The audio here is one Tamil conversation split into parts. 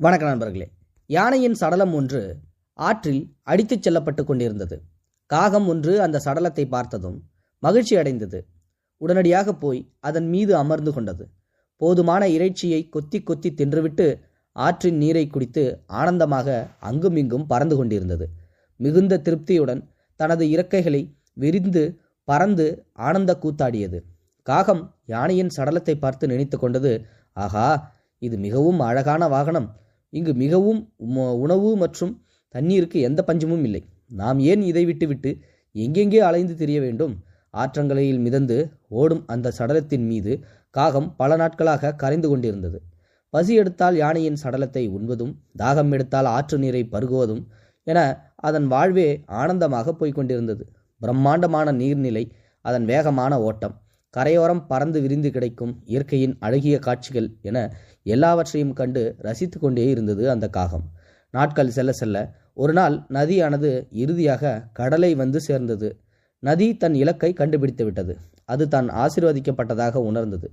வணக்க நண்பர்களே. யானையின் சடலம் ஒன்று ஆற்றில் அடித்துச் செல்லப்பட்டு கொண்டிருந்தது. காகம் ஒன்று அந்த சடலத்தை பார்த்ததும் மகிழ்ச்சி அடைந்தது. உடனடியாக போய் அதன் மீது அமர்ந்து கொண்டது. போதுமான இறைச்சியை கொத்தி கொத்தி தின்றுவிட்டு ஆற்றின் நீரை குடித்து ஆனந்தமாக அங்குமிங்கும் பறந்து கொண்டிருந்தது. மிகுந்த திருப்தியுடன் தனது இறக்கைகளை விரிந்து பறந்து ஆனந்த கூத்தாடியது. காகம் யானையின் சடலத்தை பார்த்து நினைத்து கொண்டது, ஆகா, இது மிகவும் அழகான வாகனம். இங்கு மிகவும் உணவு மற்றும் தண்ணீருக்கு எந்த பஞ்சமும் இல்லை. நாம் ஏன் இதை விட்டுவிட்டு எங்கெங்கே அலைந்து திரிய வேண்டும்? ஆற்றங்கரையில் மிதந்து ஓடும் அந்த சடலத்தின் மீது காகம் பல நாட்களாக கரைந்து கொண்டிருந்தது. பசி எடுத்தால் யானையின் சடலத்தை உண்பதும், தாகம் எடுத்தால் ஆற்று நீரை பருகுவதும் என அதன் வாழ்வே ஆனந்தமாக போய்கொண்டிருந்தது. பிரம்மாண்டமான நீர்நிலை, அதன் வேகமான ஓட்டம், கரையோரம் பறந்து விரிந்து கிடைக்கும் இயற்கையின் அழகிய காட்சிகள் என எல்லாவற்றையும் கண்டு ரசித்து கொண்டே இருந்தது அந்த காகம். நாட்கள் செல்ல செல்ல ஒரு நாள் நதியானது இறுதியாக கடலை வந்து சேர்ந்தது. நதி தன் இலக்கை கண்டுபிடித்து விட்டது. அது தான் ஆசீர்வதிக்கப்பட்டதாக உணர்ந்தது.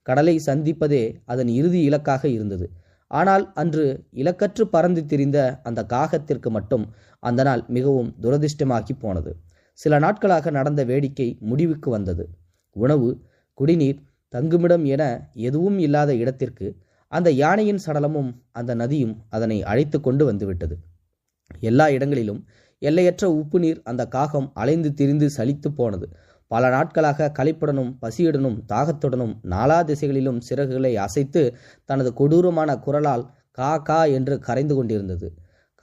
கடலை சந்திப்பதே அதன் இறுதி இலக்காக இருந்தது. ஆனால் அன்று இலக்கற்று பறந்து திரிந்த அந்த காகத்திற்கு மட்டும் அந்த நாள் மிகவும் துரதிர்ஷ்டமாகி போனது. சில நாட்களாக நடந்த வேடிக்கை முடிவுக்கு வந்தது. உணவு, குடிநீர், தங்குமிடம் என எதுவும் இல்லாத இடத்திற்கு அந்த யானையின் சடலமும் அந்த நதியும் அதனை அழைத்து கொண்டு வந்துவிட்டது. எல்லா இடங்களிலும் எல்லையற்ற உப்பு நீர் அந்த காகம் அலைந்து திரிந்து சலித்து போனது. பல நாட்களாக களைப்புடனும் பசியுடனும் தாகத்துடனும் நாலா திசைகளிலும் சிறகுகளை அசைத்து தனது கொடூரமான குரலால் கா கா என்று கரைந்து கொண்டிருந்தது.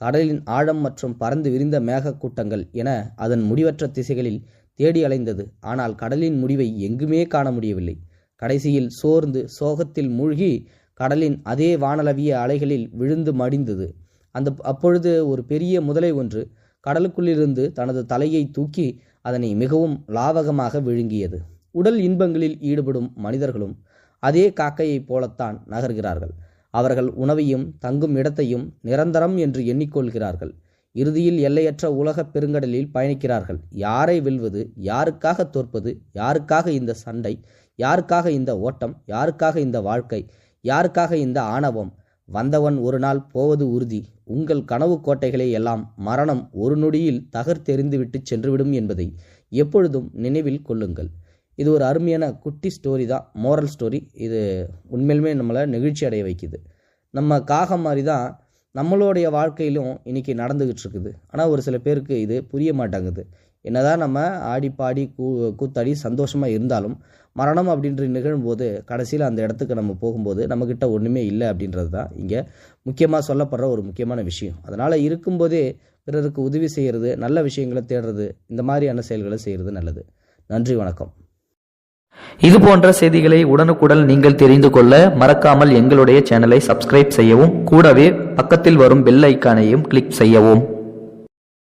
கடலின் ஆழம் மற்றும் பறந்து விரிந்த மேகக்கூட்டங்கள் என அதன் முடிவற்ற திசைகளில் தேடி அலைந்தது. ஆனால் கடலின் முடிவை எங்குமே காண முடியவில்லை. கடைசியில் சோர்ந்து சோகத்தில் மூழ்கி கடலின் அதே வானளவிய அலைகளில் விழுந்து மடிந்தது. அப்பொழுது ஒரு பெரிய முதலை ஒன்று கடலுக்குள்ளிருந்து தனது தலையை தூக்கி அதனை மிகவும் லாவகமாக விழுங்கியது. உடல் இன்பங்களில் ஈடுபடும் மனிதர்களும் அதே காக்கையைப் போலத்தான் நகர்கிறார்கள். அவர்கள் உணவையும் தங்கும் இடத்தையும் நிரந்தரம் என்று எண்ணிக்கொள்கிறார்கள். இறுதியில் எல்லையற்ற உலகப் பெருங்கடலில் பயணிக்கிறார்கள். யாரை வெல்வது, யாருக்காக தோற்பது, யாருக்காக இந்த சண்டை, யாருக்காக இந்த ஓட்டம், யாருக்காக இந்த வாழ்க்கை, யாருக்காக இந்த ஆணவம்? வந்தவன் ஒரு நாள் போவது உறுதி. உங்கள் கனவு கோட்டைகளை எல்லாம் மரணம் ஒரு நொடியில் தகர்த்தெறிந்துவிட்டு சென்றுவிடும் என்பதை எப்பொழுதும் நினைவில் கொள்ளுங்கள். இது ஒரு அருமையான குட்டி ஸ்டோரி தான், மோரல் ஸ்டோரி. இது உண்மையிலுமே நம்மளை நெகிழ்ச்சி அடைய வைக்குது. நம்ம காகம் மாதிரி தான் நம்மளுடைய வாழ்க்கையிலும் இன்றைக்கி நடந்துக்கிட்டு இருக்குது. ஆனால் ஒரு சில பேருக்கு இது புரிய மாட்டாங்குது. என்னதான் நம்ம ஆடி பாடி கூத்தாடி சந்தோஷமாக இருந்தாலும் மரணம் அப்படின்ற நிகழும்போது கடைசியில் அந்த இடத்துக்கு நம்ம போகும்போது நம்மக்கிட்ட ஒன்றுமே இல்லை அப்படின்றது தான் இங்கே முக்கியமாக சொல்லப்படுற ஒரு முக்கியமான விஷயம். அதனால் இருக்கும்போதே பிறருக்கு உதவி செய்கிறது, நல்ல விஷயங்களை தேடுறது, இந்த மாதிரியான செயல்களை செய்கிறது நல்லது. நன்றி, வணக்கம். இது போன்ற செய்திகளை உடனுக்குடன் நீங்கள் தெரிந்து கொள்ள மறக்காமல் எங்களுடைய சேனலை சப்ஸ்கிரைப் செய்யவும், கூடவே பக்கத்தில் வரும் பெல் ஐக்கானையும் கிளிக் செய்யவும்.